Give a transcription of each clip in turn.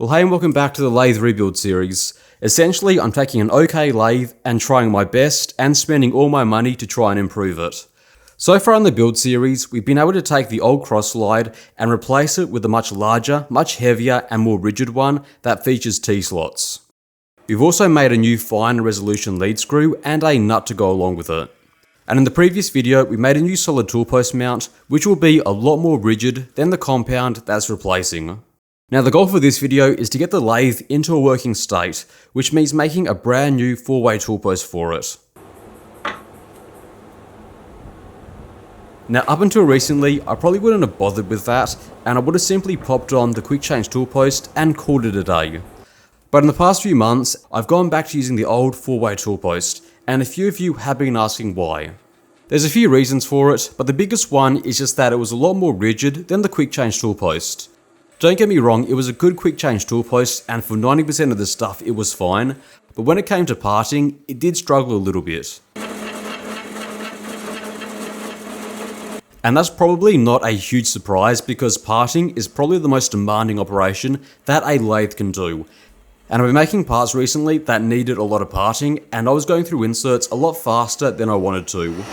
Well, hey and welcome back to the lathe rebuild series. Essentially, I'm taking an okay lathe and trying my best and spending all my money to try and improve it. So far in the build series, we've been able to take the old cross slide and replace it with a much larger, much heavier and more rigid one that features T-slots. We've also made a new fine resolution lead screw and a nut to go along with it. And in the previous video, we made a new solid tool post mount, which will be a lot more rigid than the compound that's replacing. Now the goal for this video is to get the lathe into a working state, which means making a brand new 4-way tool post for it. Now up until recently, I probably wouldn't have bothered with that, and I would have simply popped on the quick change tool post and called it a day. But in the past few months, I've gone back to using the old 4-way tool post, and a few of you have been asking why. There's a few reasons for it, but the biggest one is just that it was a lot more rigid than the quick change tool post. Don't get me wrong, it was a good quick change tool post, and for 90% of the stuff it was fine, but when it came to parting, it did struggle a little bit. And that's probably not a huge surprise because parting is probably the most demanding operation that a lathe can do. And I've been making parts recently that needed a lot of parting, and I was going through inserts a lot faster than I wanted to.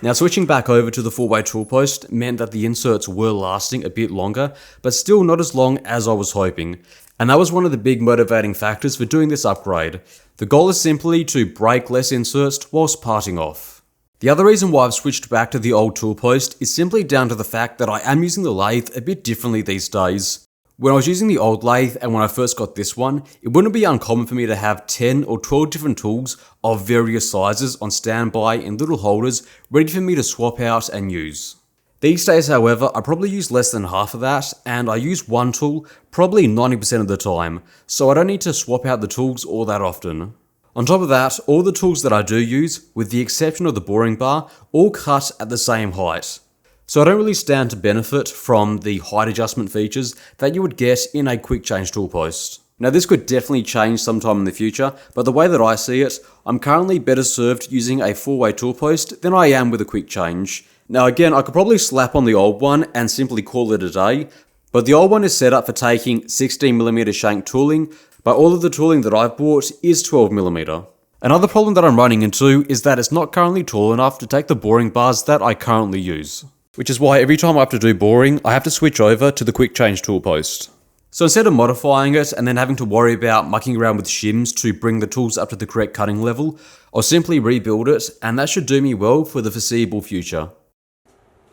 Now switching back over to the 4-way tool post meant that the inserts were lasting a bit longer, but still not as long as I was hoping. And that was one of the big motivating factors for doing this upgrade. The goal is simply to break less inserts whilst parting off. The other reason why I've switched back to the old tool post is simply down to the fact that I am using the lathe a bit differently these days. When I was using the old lathe and when I first got this one, it wouldn't be uncommon for me to have 10 or 12 different tools of various sizes on standby in little holders ready for me to swap out and use. These days, however, I probably use less than half of that, and I use one tool probably 90% of the time, so I don't need to swap out the tools all that often. On top of that, all the tools that I do use, with the exception of the boring bar, all cut at the same height. So I don't really stand to benefit from the height adjustment features that you would get in a quick change tool post. Now this could definitely change sometime in the future, but the way that I see it, I'm currently better served using a 4-way tool post than I am with a quick change. Now again, I could probably slap on the old one and simply call it a day, but the old one is set up for taking 16mm shank tooling, but all of the tooling that I've bought is 12mm. Another problem that I'm running into is that it's not currently tall enough to take the boring bars that I currently use. Which is why every time I have to do boring, I have to switch over to the quick change tool post. So instead of modifying it and then having to worry about mucking around with shims to bring the tools up to the correct cutting level, I'll simply rebuild it, and that should do me well for the foreseeable future.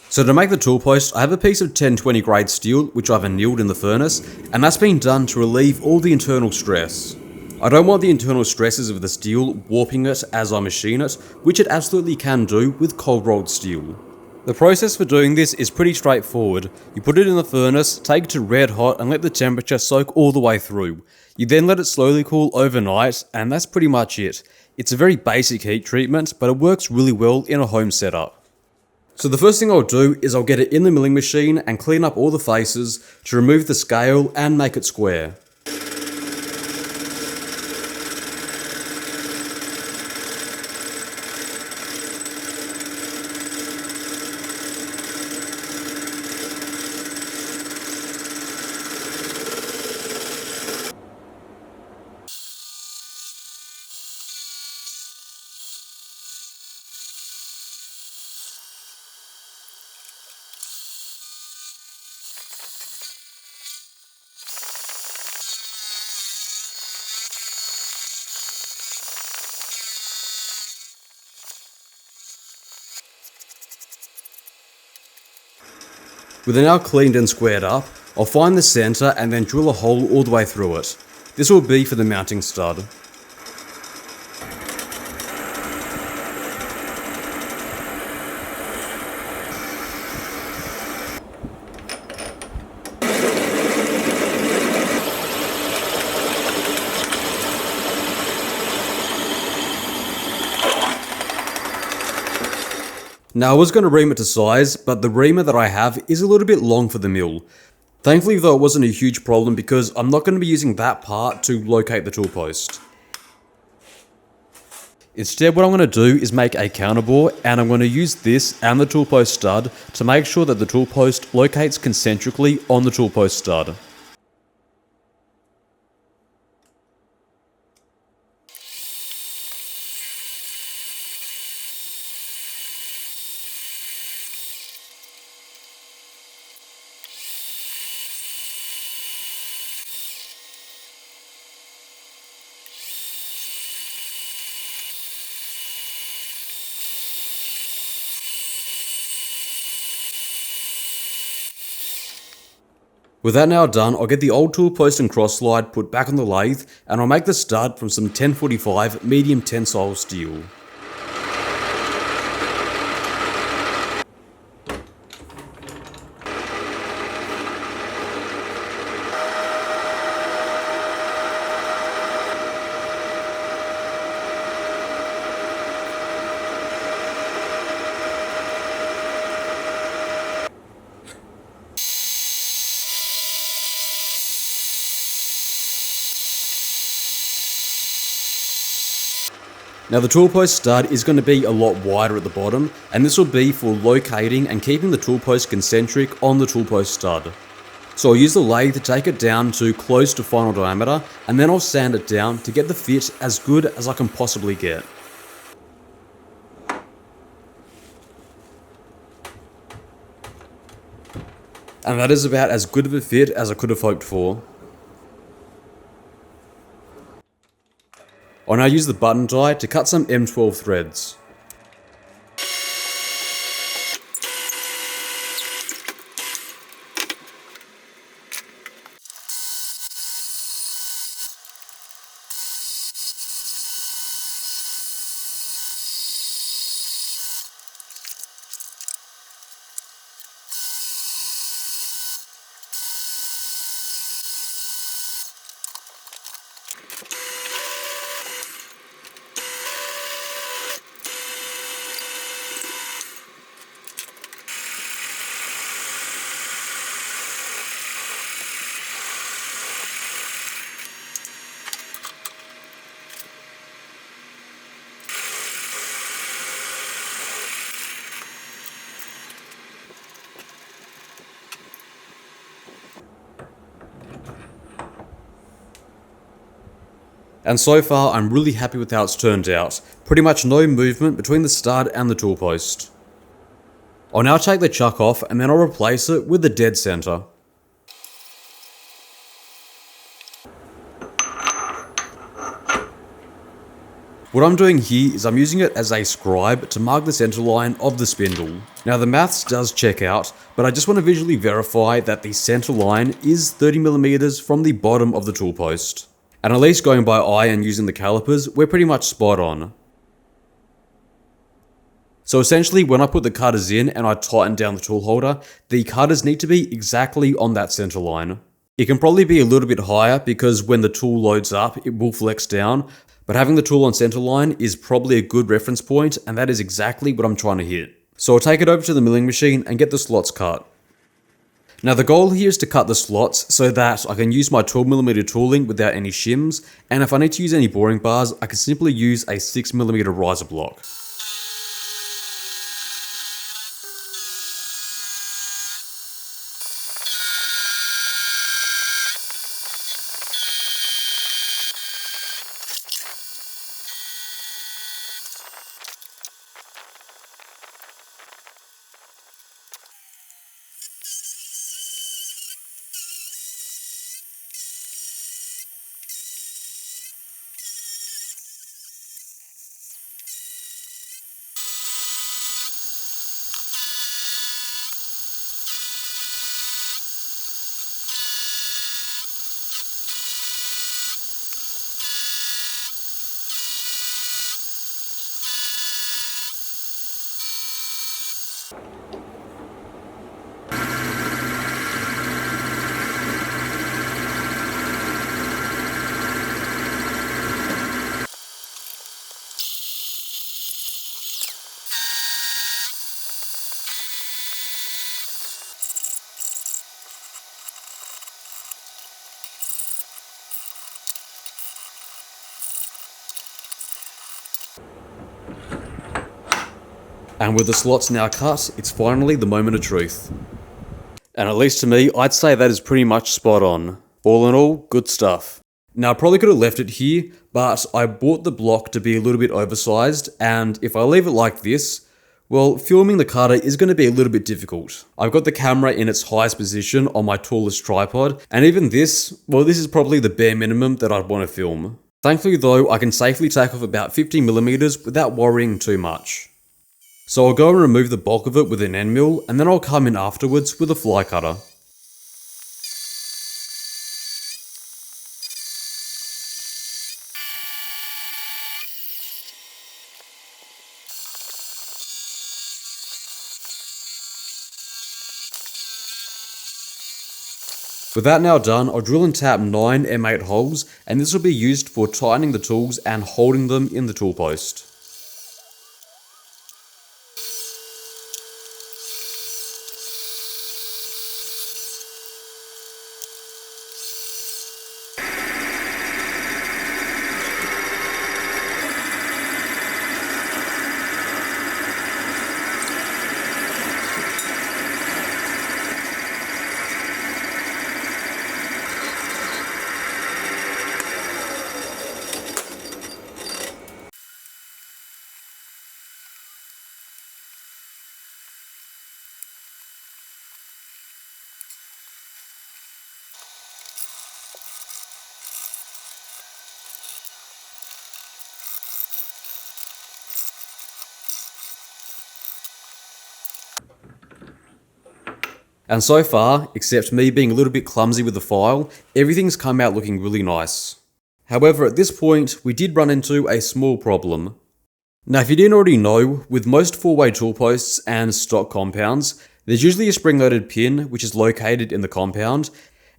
So to make the tool post, I have a piece of 1020 grade steel which I've annealed in the furnace, and that's been done to relieve all the internal stress. I don't want the internal stresses of the steel warping it as I machine it, which it absolutely can do with cold rolled steel. The process for doing this is pretty straightforward. You put it in the furnace, take it to red hot and let the temperature soak all the way through. You then let it slowly cool overnight, and that's pretty much it. It's a very basic heat treatment, but it works really well in a home setup. So the first thing I'll do is I'll get it in the milling machine and clean up all the faces to remove the scale and make it square. With it now cleaned and squared up, I'll find the center and then drill a hole all the way through it. This will be for the mounting stud. Now I was going to ream it to size, but the reamer that I have is a little bit long for the mill. Thankfully though it wasn't a huge problem because I'm not going to be using that part to locate the tool post. Instead, what I'm going to do is make a counterbore, and I'm going to use this and the tool post stud to make sure that the tool post locates concentrically on the tool post stud. With that now done, I'll get the old tool post and cross slide put back on the lathe, and I'll make the stud from some 1045 medium tensile steel. Now the tool post stud is going to be a lot wider at the bottom, and this will be for locating and keeping the tool post concentric on the tool post stud. So I'll use the lathe to take it down to close to final diameter, and then I'll sand it down to get the fit as good as I can possibly get. And that is about as good of a fit as I could have hoped for. I'll now use the button die to cut some M12 threads. And so far, I'm really happy with how it's turned out. Pretty much no movement between the stud and the tool post. I'll now take the chuck off, and then I'll replace it with the dead center. What I'm doing here is I'm using it as a scribe to mark the center line of the spindle. Now the maths does check out, but I just want to visually verify that the center line is 30mm from the bottom of the tool post. And at least going by eye and using the calipers, we're pretty much spot on. So essentially, when I put the cutters in and I tighten down the tool holder, the cutters need to be exactly on that center line. It can probably be a little bit higher because when the tool loads up, it will flex down, but having the tool on center line is probably a good reference point, and that is exactly what I'm trying to hit. So I'll take it over to the milling machine and get the slots cut. Now the goal here is to cut the slots so that I can use my 12mm tooling without any shims, and if I need to use any boring bars, I can simply use a 6mm riser block. And with the slots now cut, it's finally the moment of truth. And at least to me, I'd say that is pretty much spot on. All in all, good stuff. Now I probably could have left it here, but I bought the block to be a little bit oversized, and if I leave it like this, well, filming the cutter is going to be a little bit difficult. I've got the camera in its highest position on my tallest tripod, and even this, well, this is probably the bare minimum that I'd want to film. Thankfully though, I can safely take off about 50mm without worrying too much. So I'll go and remove the bulk of it with an end mill, and then I'll come in afterwards with a fly cutter. With that now done, I'll drill and tap 9 M8 holes, and this will be used for tightening the tools and holding them in the tool post. And so far, except me being a little bit clumsy with the file, everything's come out looking really nice. However, at this point, we did run into a small problem. Now, if you didn't already know, with most 4-way tool posts and stock compounds, there's usually a spring-loaded pin which is located in the compound,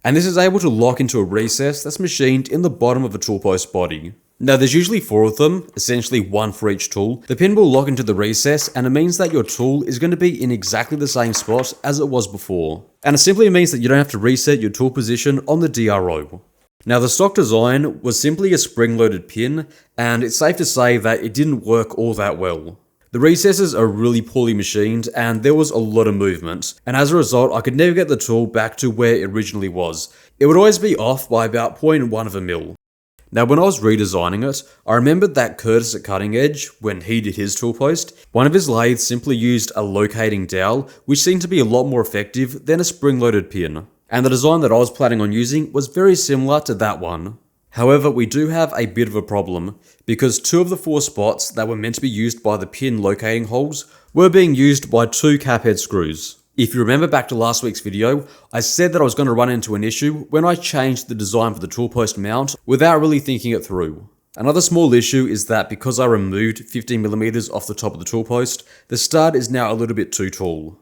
and this is able to lock into a recess that's machined in the bottom of a tool post body. Now there's usually 4 of them, essentially 1 for each tool. The pin will lock into the recess, and it means that your tool is going to be in exactly the same spot as it was before. And it simply means that you don't have to reset your tool position on the DRO. Now the stock design was simply a spring-loaded pin, and it's safe to say that it didn't work all that well. The recesses are really poorly machined, and there was a lot of movement, and as a result I could never get the tool back to where it originally was. It would always be off by about 0.1 of a mil. Now when I was redesigning it, I remembered that Curtis at Cutting Edge, when he did his tool post, one of his lathes simply used a locating dowel, which seemed to be a lot more effective than a spring-loaded pin. And the design that I was planning on using was very similar to that one. However, we do have a bit of a problem, because 2 of the 4 spots that were meant to be used by the pin locating holes were being used by 2 cap head screws. If you remember back to last week's video, I said that I was going to run into an issue when I changed the design for the tool post mount without really thinking it through. Another small issue is that because I removed 15mm off the top of the tool post, the stud is now a little bit too tall.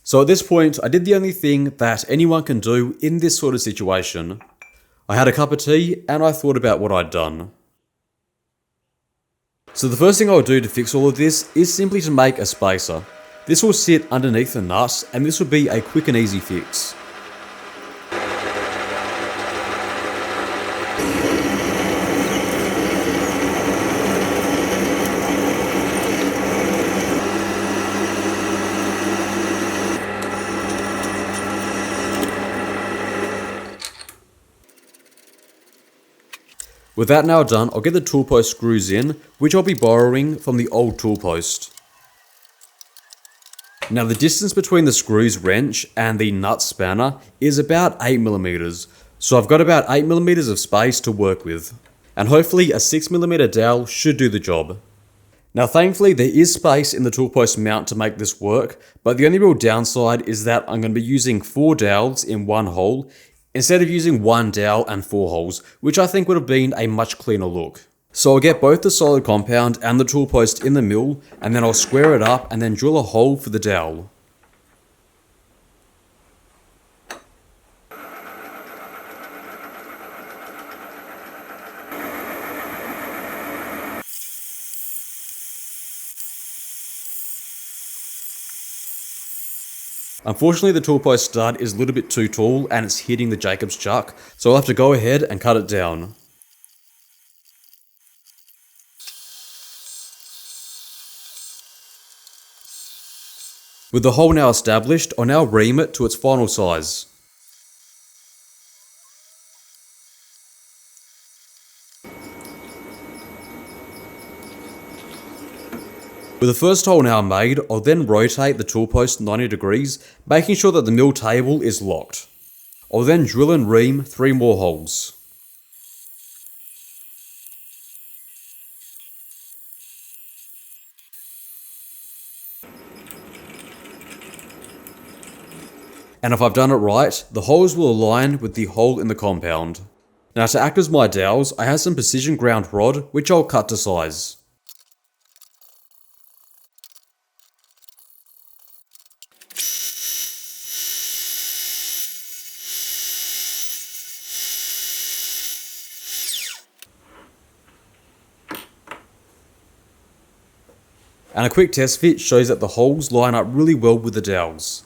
So at this point, I did the only thing that anyone can do in this sort of situation. I had a cup of tea and I thought about what I'd done. So the first thing I would do to fix all of this is simply to make a spacer. This will sit underneath the nut, and this will be a quick and easy fix. With that now done, I'll get the tool post screws in, which I'll be borrowing from the old tool post. Now the distance between the screws wrench and the nut spanner is about 8mm, so I've got about 8mm of space to work with. And hopefully a 6mm dowel should do the job. Now thankfully there is space in the tool post mount to make this work, but the only real downside is that I'm going to be using 4 dowels in one hole, instead of using 1 dowel and 4 holes, which I think would have been a much cleaner look. So I'll get both the solid compound and the tool post in the mill, and then I'll square it up and then drill a hole for the dowel. Unfortunately, the tool post stud is a little bit too tall and it's hitting the Jacob's chuck, so I'll have to go ahead and cut it down. With the hole now established, I'll now ream it to its final size. With the first hole now made, I'll then rotate the tool post 90 degrees, making sure that the mill table is locked. I'll then drill and ream 3 more holes. And if I've done it right, the holes will align with the hole in the compound. Now to act as my dowels, I have some precision ground rod, which I'll cut to size. And a quick test fit shows that the holes line up really well with the dowels.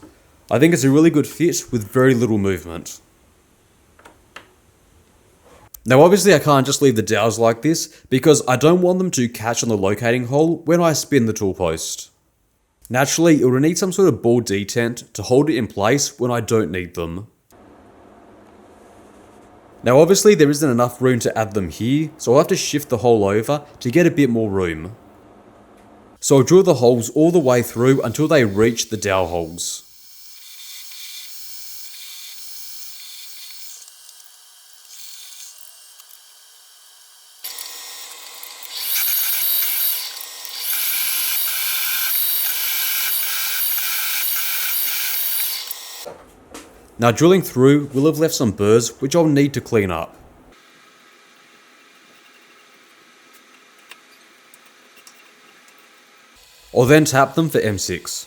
I think it's a really good fit with very little movement. Now obviously I can't just leave the dowels like this because I don't want them to catch on the locating hole when I spin the tool post. Naturally, it will need some sort of ball detent to hold it in place when I don't need them. Now obviously there isn't enough room to add them here, so I'll have to shift the hole over to get a bit more room. So I'll drill the holes all the way through until they reach the dowel holes. Now drilling through will have left some burrs which I'll need to clean up. I'll then tap them for M6.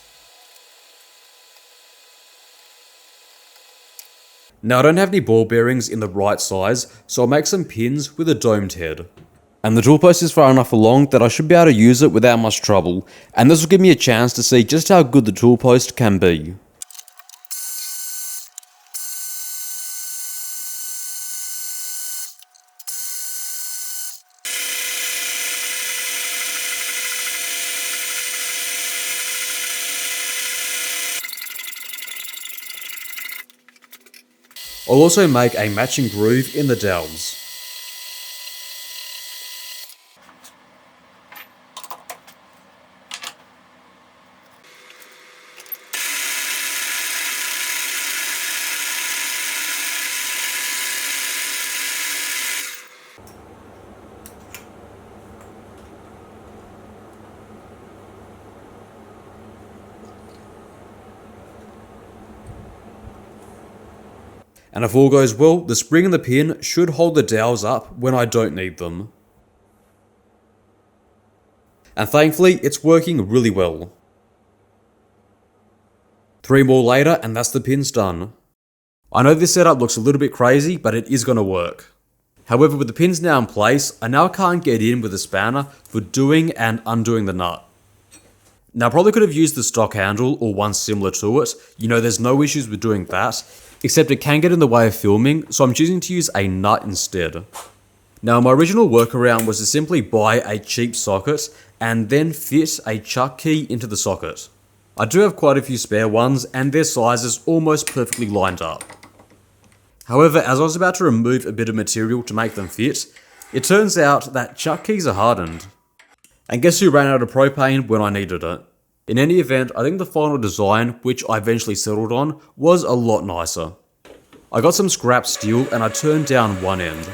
Now I don't have any ball bearings in the right size, so I'll make some pins with a domed head. And the tool post is far enough along that I should be able to use it without much trouble, and this will give me a chance to see just how good the tool post can be. I'll also make a matching groove in the dowels. And if all goes well, the spring and the pin should hold the dowels up when I don't need them. And thankfully, it's working really well. 3 more later and that's the pins done. I know this setup looks a little bit crazy, but it is going to work. However, with the pins now in place, I now can't get in with a spanner for doing and undoing the nut. Now I probably could have used the stock handle or one similar to it, there's no issues with doing that, except it can get in the way of filming, so I'm choosing to use a nut instead. Now my original workaround was to simply buy a cheap socket and then fit a chuck key into the socket. I do have quite a few spare ones and their sizes almost perfectly lined up. However, as I was about to remove a bit of material to make them fit, it turns out that chuck keys are hardened. And guess who ran out of propane when I needed it? In any event, I think the final design, which I eventually settled on, was a lot nicer. I got some scrap steel and I turned down one end.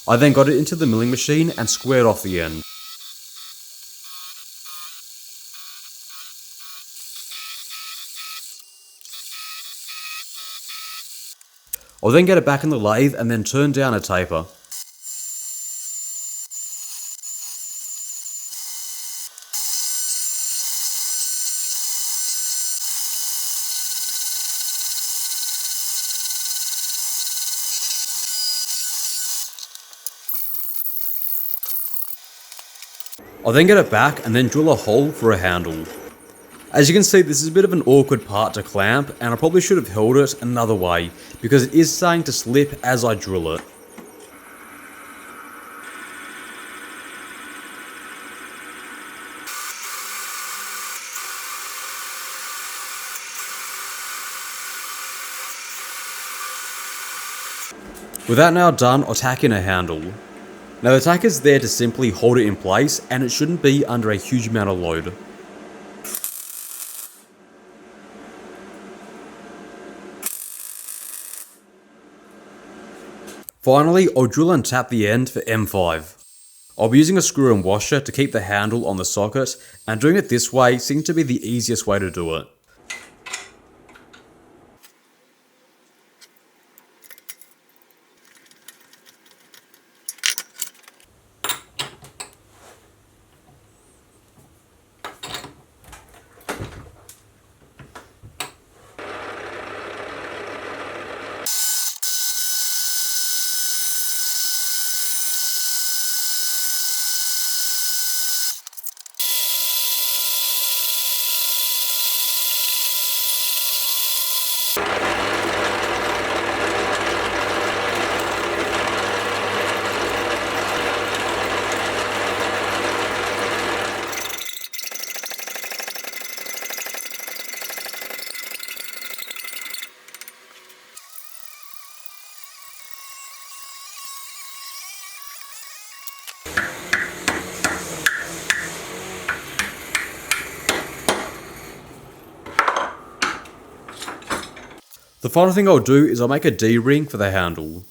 I then got it into the milling machine and squared off the end. I'll then get it back in the lathe and then turn down a taper. I'll then get it back and then drill a hole for a handle. As you can see, this is a bit of an awkward part to clamp, and I probably should have held it another way, because it is starting to slip as I drill it. With that now done, I'll tack in a handle. Now the tack is there to simply hold it in place, and it shouldn't be under a huge amount of load. Finally, I'll drill and tap the end for M5. I'll be using a screw and washer to keep the handle on the socket, and doing it this way seems to be the easiest way to do it. The final thing I'll do is I'll make a D-ring for the handle.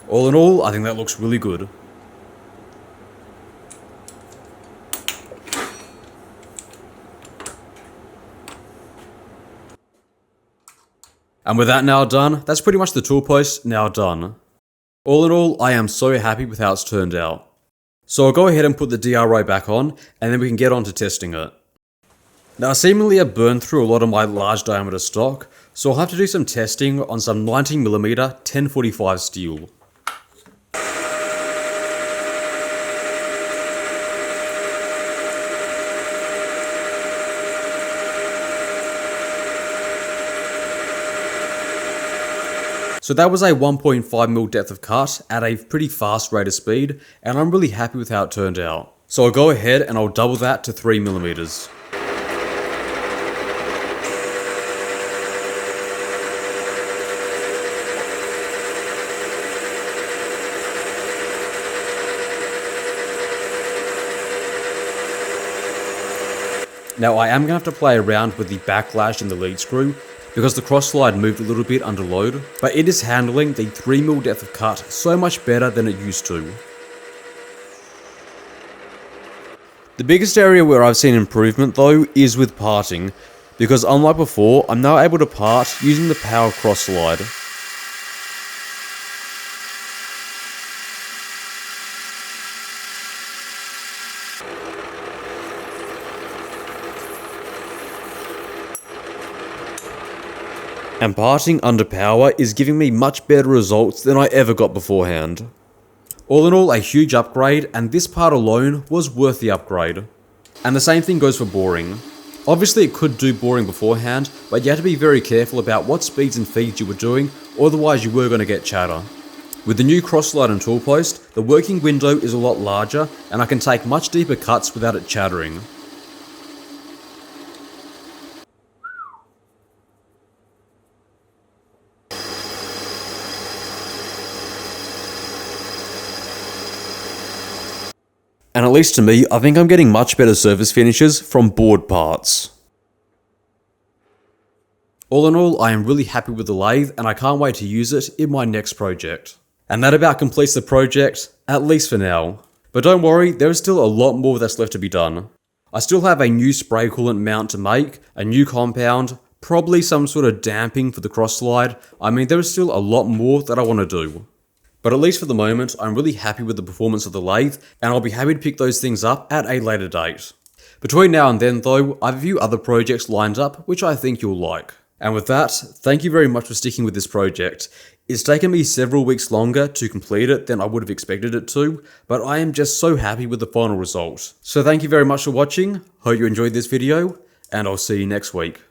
All in all, I think that looks really good. And with that now done, that's pretty much the tool post now done. All in all, I am so happy with how it's turned out. So I'll go ahead and put the DRI back on, and then we can get on to testing it. Now I seemingly have burned through a lot of my large diameter stock, so I'll have to do some testing on some 19mm 1045 steel. So that was a 1.5mm depth of cut at a pretty fast rate of speed, and I'm really happy with how it turned out. So I'll go ahead and I'll double that to 3mm. Now I am going to have to play around with the backlash in the lead screw, because the cross slide moved a little bit under load, but it is handling the 3mm depth of cut so much better than it used to. The biggest area where I've seen improvement though is with parting, because unlike before, I'm now able to part using the power cross slide. And parting under power is giving me much better results than I ever got beforehand. All in all, a huge upgrade, and this part alone was worth the upgrade. And the same thing goes for boring. Obviously it could do boring beforehand, but you had to be very careful about what speeds and feeds you were doing, otherwise you were going to get chatter. With the new cross slide and tool post, the working window is a lot larger, and I can take much deeper cuts without it chattering. And at least to me, I think I'm getting much better surface finishes from board parts. All in all, I am really happy with the lathe, and I can't wait to use it in my next project. And that about completes the project, at least for now. But don't worry, there is still a lot more that's left to be done. I still have a new spray coolant mount to make, a new compound, probably some sort of damping for the cross slide. I mean, there is still a lot more that I want to do. But at least for the moment, I'm really happy with the performance of the lathe, and I'll be happy to pick those things up at a later date. Between now and then though, I have a few other projects lined up which I think you'll like. And with that, thank you very much for sticking with this project. It's taken me several weeks longer to complete it than I would have expected it to, but I am just so happy with the final result. So thank you very much for watching, hope you enjoyed this video, and I'll see you next week.